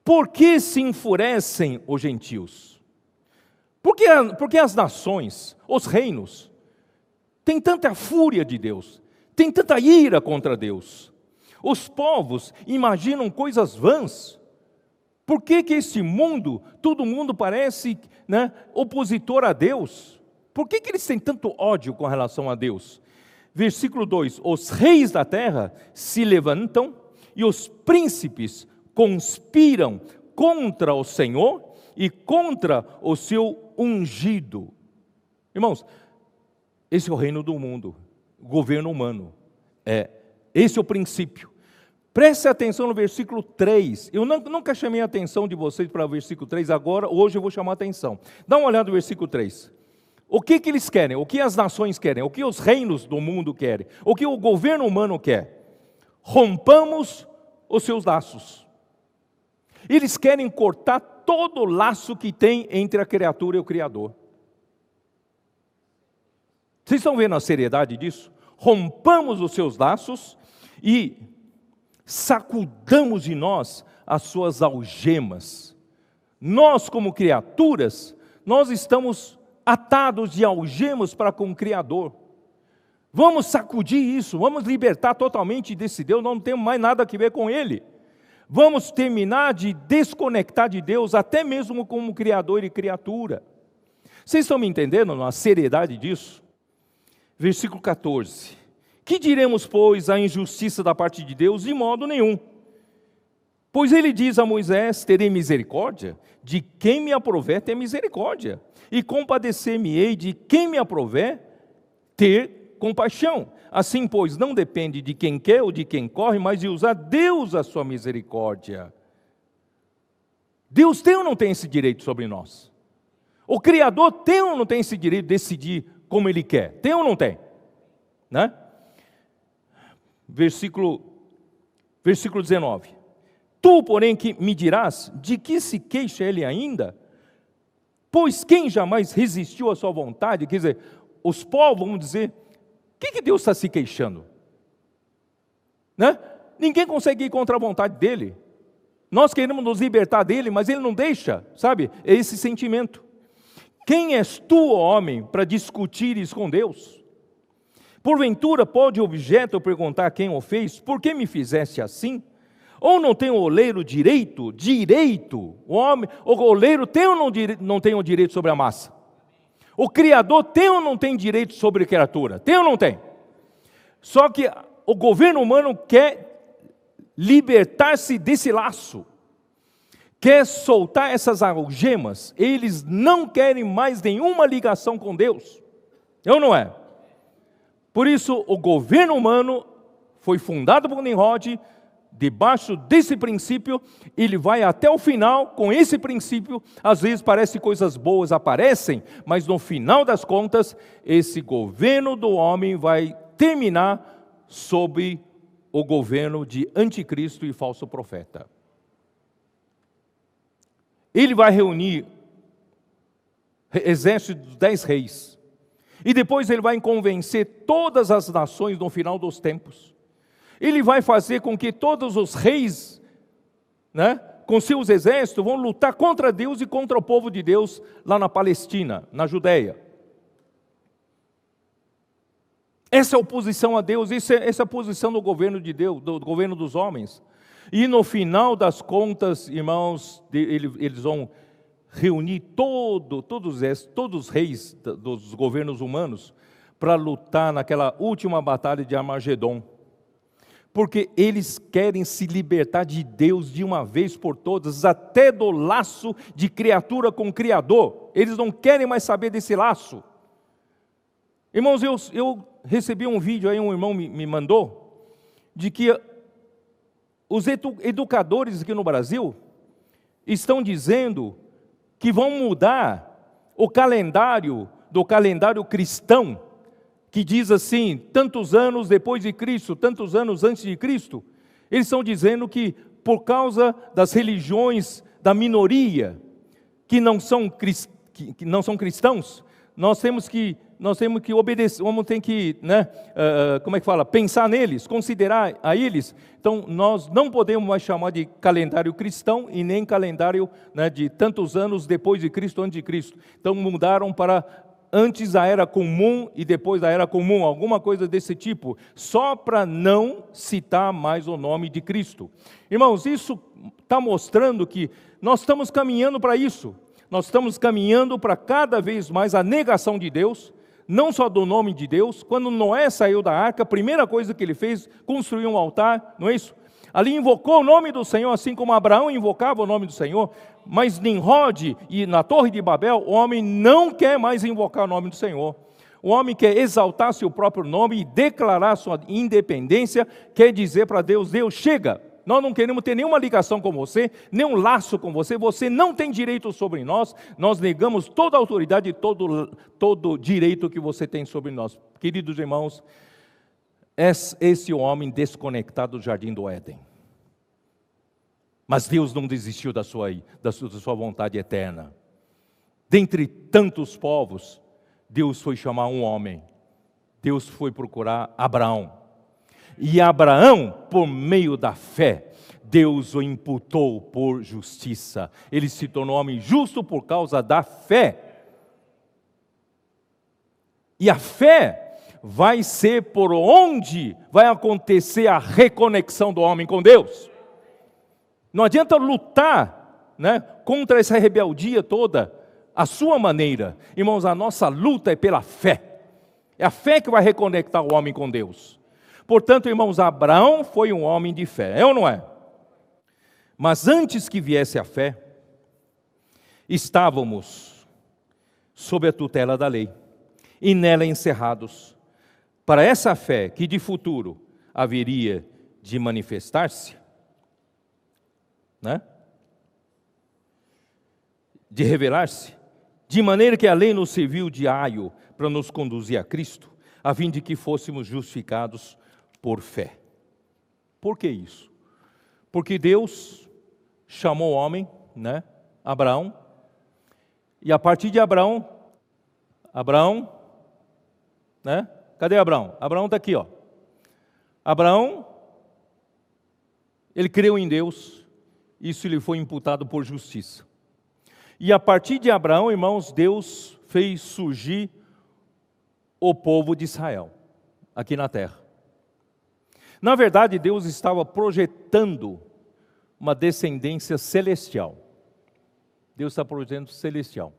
Por que se enfurecem os gentios? Por que as nações, os reinos, têm tanta fúria de Deus, têm tanta ira contra Deus? Os povos imaginam coisas vãs. Por que esse mundo, todo mundo parece, opositor a Deus? Por que eles têm tanto ódio com relação a Deus? Versículo 2: os reis da terra se levantam e os príncipes conspiram contra o Senhor e contra o seu ungido. Irmãos, esse é o reino do mundo, o governo humano. Esse é o princípio. Preste atenção no versículo 3. Eu nunca chamei a atenção de vocês para o versículo 3, hoje eu vou chamar a atenção. Dá uma olhada no versículo 3. O que eles querem? O que as nações querem? O que os reinos do mundo querem? O que o governo humano quer? Rompamos os seus laços. Eles querem cortar todo o laço que tem entre a criatura e o Criador. Vocês estão vendo a seriedade disso? Rompamos os seus laços e sacudamos de nós as suas algemas. Nós, como criaturas, nós estamos atados de algemas para com o Criador. Vamos sacudir isso, vamos libertar totalmente desse Deus, não temos mais nada a ver com Ele. Vamos terminar de desconectar de Deus, até mesmo como Criador e criatura. Vocês estão me entendendo a seriedade disso? Versículo 14. Que diremos, pois, à injustiça da parte de Deus? De modo nenhum. Pois ele diz a Moisés: terei misericórdia de quem me aprouver ter misericórdia, e compadecer-me-ei de quem me aprouver ter compaixão. Assim, pois, não depende de quem quer ou de quem corre, mas de usar Deus a sua misericórdia. Deus tem ou não tem esse direito sobre nós? O Criador tem ou não tem esse direito de decidir como Ele quer? Tem ou não tem? Versículo 19. Tu, porém, que me dirás, de que se queixa ele ainda? Pois quem jamais resistiu à sua vontade? Quer dizer, os povos vão dizer: o que Deus está se queixando? Ninguém consegue ir contra a vontade dele. Nós queremos nos libertar dele, mas ele não deixa, sabe? É esse sentimento. Quem és tu, homem, para discutires com Deus? Porventura pode o objeto perguntar a quem o fez: por que me fizeste assim? Ou não tem o oleiro direito, o homem, o oleiro tem ou não tem o direito sobre a massa? O Criador tem ou não tem direito sobre a criatura? Tem ou não tem? Só que o governo humano quer libertar-se desse laço, quer soltar essas algemas. Eles não querem mais nenhuma ligação com Deus. É ou não é? Por isso, o governo humano foi fundado por Nimrod. Debaixo desse princípio, ele vai até o final com esse princípio. Às vezes parece que coisas boas aparecem, mas no final das contas, esse governo do homem vai terminar sob o governo de anticristo e falso profeta. Ele vai reunir exército dos 10 reis, e depois ele vai convencer todas as nações no final dos tempos. Ele vai fazer com que todos os reis, com seus exércitos, vão lutar contra Deus e contra o povo de Deus lá na Palestina, na Judeia. Essa é a oposição a Deus, essa é a posição do governo de Deus, do governo dos homens. E no final das contas, irmãos, eles vão reunir todos os reis dos governos humanos para lutar naquela última batalha de Armagedon. Porque eles querem se libertar de Deus de uma vez por todas, até do laço de criatura com o Criador. Eles não querem mais saber desse laço. Irmãos, eu recebi um vídeo aí, um irmão me mandou, de que os educadores aqui no Brasil estão dizendo que vão mudar o calendário do calendário cristão, que diz assim, tantos anos depois de Cristo, tantos anos antes de Cristo. Eles estão dizendo que por causa das religiões da minoria, que não são cristãos, nós temos que obedecer, tem que, né, pensar neles, considerar a eles. Então, nós não podemos mais chamar de calendário cristão e nem calendário, né, de tantos anos depois de Cristo, antes de Cristo. Então, mudaram para antes da Era Comum e depois da Era Comum, alguma coisa desse tipo, só para não citar mais o nome de Cristo. Irmãos, isso está mostrando que nós estamos caminhando para isso. Nós estamos caminhando para cada vez mais a negação de Deus, não só do nome de Deus. Quando Noé saiu da arca, a primeira coisa que ele fez, construiu um altar, não é isso? Ali invocou o nome do Senhor, assim como Abraão invocava o nome do Senhor, mas Nimrod e na Torre de Babel, o homem não quer mais invocar o nome do Senhor. O homem quer exaltar seu próprio nome e declarar sua independência, quer dizer para Deus, Deus, chega, nós não queremos ter nenhuma ligação com você, nenhum laço com você, você não tem direito sobre nós negamos toda a autoridade e todo direito que você tem sobre nós. Queridos irmãos, esse homem desconectado do jardim do Éden. Mas Deus não desistiu da sua vontade eterna. Dentre tantos povos, Deus foi chamar um homem. Deus foi procurar Abraão. E Abraão, por meio da fé, Deus o imputou por justiça. Ele se tornou homem justo por causa da fé. E a fé vai ser por onde vai acontecer a reconexão do homem com Deus. Não adianta lutar, né, contra essa rebeldia toda, a sua maneira. Irmãos, a nossa luta é pela fé. É a fé que vai reconectar o homem com Deus. Portanto, irmãos, Abraão foi um homem de fé, é ou não é? Mas antes que viesse a fé, estávamos sob a tutela da lei, e nela encerrados, para essa fé que de futuro haveria de manifestar-se, né? De revelar-se, de maneira que a lei nos serviu de aio para nos conduzir a Cristo, a fim de que fôssemos justificados por fé. Por que isso? Porque Deus chamou o homem, né, Abraão, e a partir de Abraão, né, cadê Abraão? Abraão está aqui, ó. Abraão, ele creu em Deus, isso lhe foi imputado por justiça. E a partir de Abraão, irmãos, Deus fez surgir o povo de Israel, aqui na terra. Na verdade, Deus estava projetando uma descendência celestial. Deus está projetando celestial.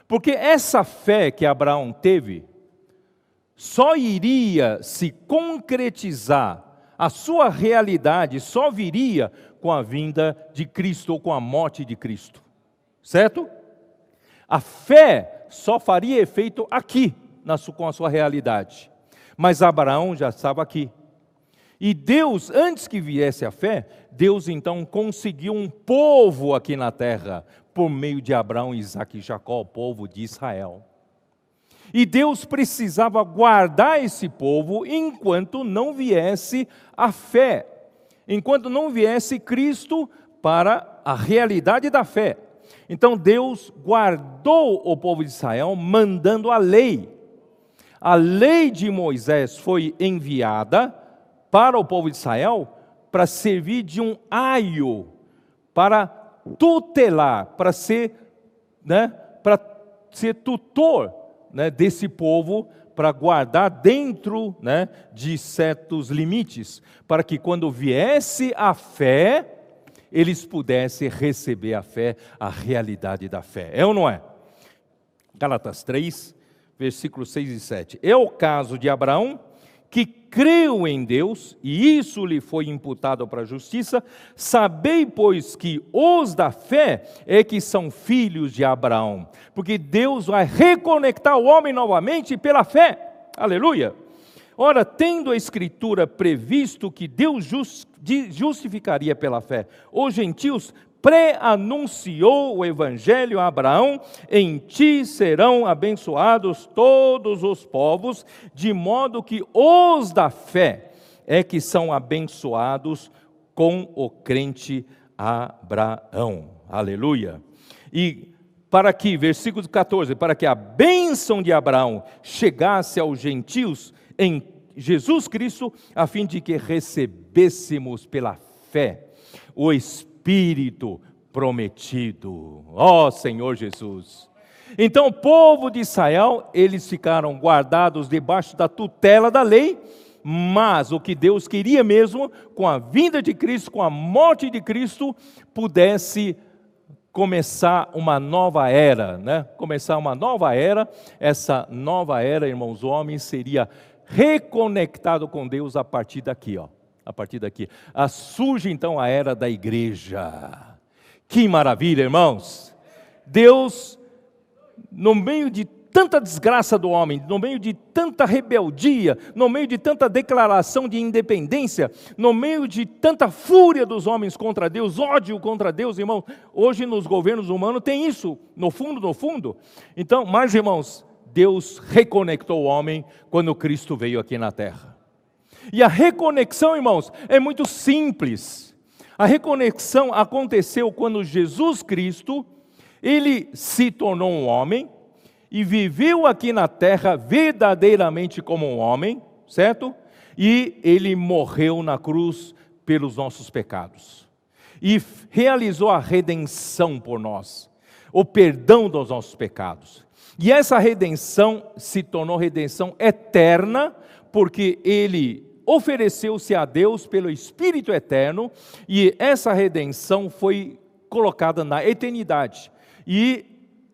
Porque essa fé que Abraão teve, só iria se concretizar, a sua realidade só viria com a vinda de Cristo ou com a morte de Cristo. Certo? A fé só faria efeito aqui, com a sua realidade. Mas Abraão já estava aqui. E Deus, antes que viesse a fé, Deus então conseguiu um povo aqui na terra, por meio de Abraão, Isaque e Jacó, o povo de Israel. E Deus precisava guardar esse povo enquanto não viesse a fé, enquanto não viesse Cristo para a realidade da fé. Então Deus guardou o povo de Israel, mandando a lei. A lei de Moisés foi enviada para o povo de Israel para servir de um aio, para tutelar, para ser tutor, né, desse povo, para guardar dentro, né, de certos limites, para que quando viesse a fé, eles pudessem receber a fé, a realidade da fé. É ou não é? Gálatas 3, versículos 6 e 7. É o caso de Abraão, que creu em Deus, e isso lhe foi imputado para a justiça. Sabei, pois, que os da fé é que são filhos de Abraão, porque Deus vai reconectar o homem novamente pela fé. Aleluia! Ora, tendo a Escritura previsto que Deus justificaria pela fé os gentios, pré-anunciou o Evangelho a Abraão: em ti serão abençoados todos os povos, de modo que os da fé é que são abençoados com o crente Abraão. Aleluia! E para que, versículo 14, para que a bênção de Abraão chegasse aos gentios em Jesus Cristo, a fim de que recebêssemos pela fé o Espírito prometido. Ó Senhor Jesus! Então o povo de Israel, eles ficaram guardados debaixo da tutela da lei, mas o que Deus queria mesmo, com a vinda de Cristo, com a morte de Cristo, pudesse começar uma nova era, né? Começar uma nova era. Essa nova era, irmãos, o homem seria reconectado com Deus a partir daqui, ó. A partir daqui. Surge então a era da igreja. Que maravilha, irmãos! Deus, no meio de tanta desgraça do homem, no meio de tanta rebeldia, no meio de tanta declaração de independência, no meio de tanta fúria dos homens contra Deus, ódio contra Deus, irmãos, hoje nos governos humanos tem isso, no fundo. Então, mas irmãos, Deus reconectou o homem quando Cristo veio aqui na terra. E a reconexão, irmãos, é muito simples. A reconexão aconteceu quando Jesus Cristo, ele se tornou um homem, e viveu aqui na terra verdadeiramente como um homem, certo? E ele morreu na cruz pelos nossos pecados. E realizou a redenção por nós, o perdão dos nossos pecados. E essa redenção se tornou redenção eterna, porque ele ofereceu-se a Deus pelo Espírito eterno, e essa redenção foi colocada na eternidade. E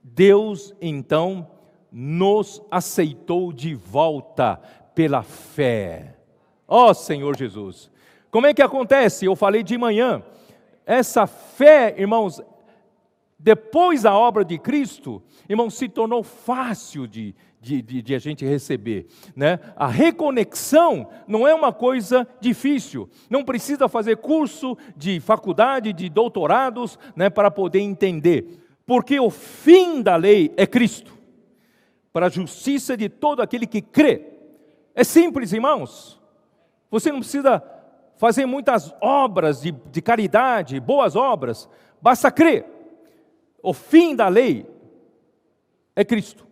Deus, então, nos aceitou de volta pela fé. Ó Senhor Jesus! Como é que acontece? Eu falei de manhã. Essa fé, irmãos, depois da obra de Cristo, irmãos, se tornou fácil de a gente receber, né? A reconexão não é uma coisa difícil. Não precisa fazer curso de faculdade, de doutorados, né, para poder entender. Porque o fim da lei é Cristo, para a justiça de todo aquele que crê. É simples, irmãos. Você não precisa fazer muitas obras de caridade, boas obras, basta crer. O fim da lei é Cristo,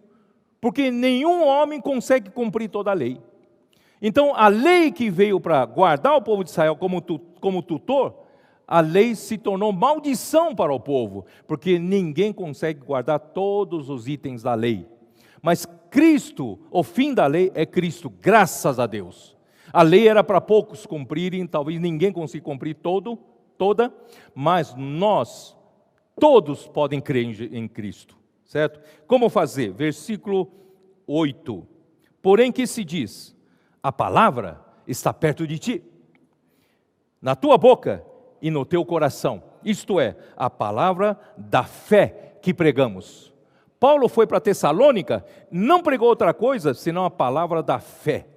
porque nenhum homem consegue cumprir toda a lei. Então, a lei que veio para guardar o povo de Israel como tutor, a lei se tornou maldição para o povo, porque ninguém consegue guardar todos os itens da lei. Mas Cristo, o fim da lei é Cristo, graças a Deus. A lei era para poucos cumprirem, talvez ninguém consiga cumprir toda, mas nós, todos podem crer em Cristo, certo? Como fazer? Versículo 8. Porém que se diz, a palavra está perto de ti, na tua boca e no teu coração, isto é, a palavra da fé que pregamos. Paulo foi para Tessalônica, não pregou outra coisa, senão a palavra da fé.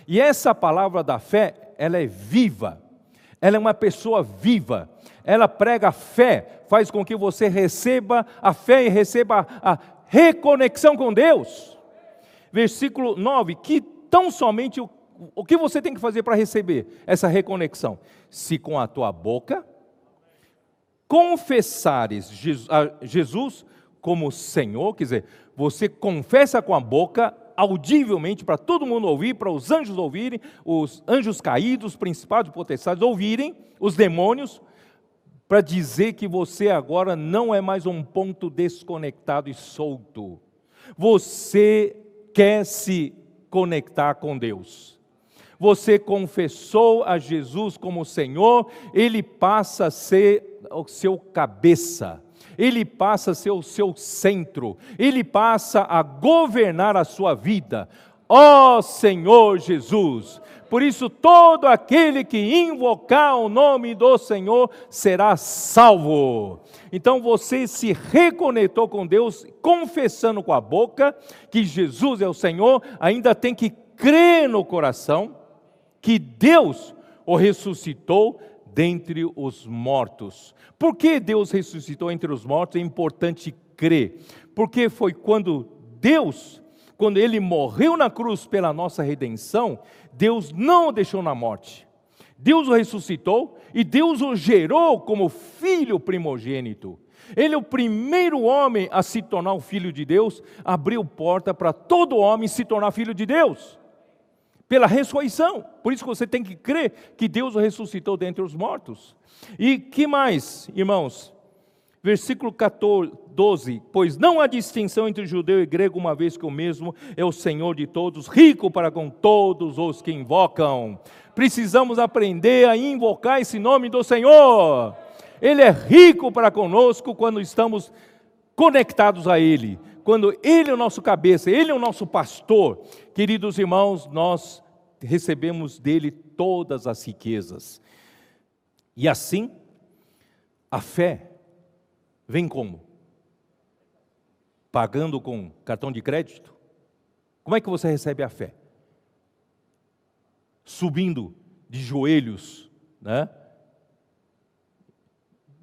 E essa palavra da fé, ela é viva, ela é uma pessoa viva, ela prega a fé, faz com que você receba a fé e receba a reconexão com Deus. Versículo 9, que tão somente o que você tem que fazer para receber essa reconexão? Se com a tua boca confessares Jesus como Senhor, quer dizer, você confessa com a boca, audivelmente, para todo mundo ouvir, para os anjos ouvirem, os anjos caídos, principados e potestades ouvirem, os demônios, para dizer que você agora não é mais um ponto desconectado e solto. Você quer se conectar com Deus. Você confessou a Jesus como Senhor, Ele passa a ser o seu cabeça, Ele passa a ser o seu centro, Ele passa a governar a sua vida. Ó Senhor Jesus! Por isso todo aquele que invocar o nome do Senhor será salvo. Então você se reconectou com Deus, confessando com a boca que Jesus é o Senhor, ainda tem que crer no coração que Deus o ressuscitou dentre os mortos. Por que Deus ressuscitou entre os mortos? É importante crer. Porque foi quando Ele morreu na cruz pela nossa redenção, Deus não o deixou na morte. Deus o ressuscitou e Deus o gerou como filho primogênito. Ele é o primeiro homem a se tornar um filho de Deus, abriu porta para todo homem se tornar filho de Deus, pela ressurreição. Por isso que você tem que crer que Deus o ressuscitou dentre os mortos. E que mais, irmãos? Versículo 12: pois não há distinção entre judeu e grego, uma vez que o mesmo é o Senhor de todos, rico para com todos os que invocam. Precisamos aprender a invocar esse nome do Senhor. Ele é rico para conosco quando estamos conectados a Ele, quando Ele é o nosso cabeça, Ele é o nosso pastor. Queridos irmãos, nós recebemos dele todas as riquezas. E assim, a fé vem como? Pagando com cartão de crédito? Como é que você recebe a fé? Subindo de joelhos, né?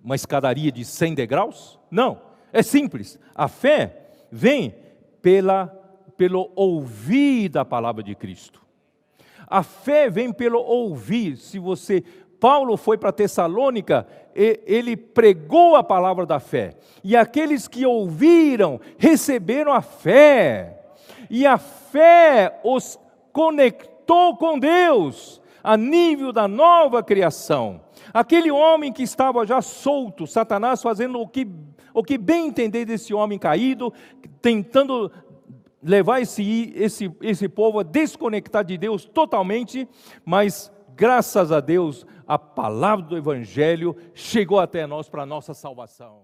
Uma escadaria de 100 degraus? Não, é simples. A fé vem pelo ouvir da palavra de Cristo. A fé vem pelo ouvir. Paulo foi para Tessalônica, ele pregou a palavra da fé. E aqueles que ouviram, receberam a fé. E a fé os conectou com Deus, a nível da nova criação. Aquele homem que estava já solto, Satanás fazendo o que bem entender desse homem caído, tentando levar esse povo a desconectar de Deus totalmente, mas graças a Deus, a palavra do Evangelho chegou até nós para a nossa salvação.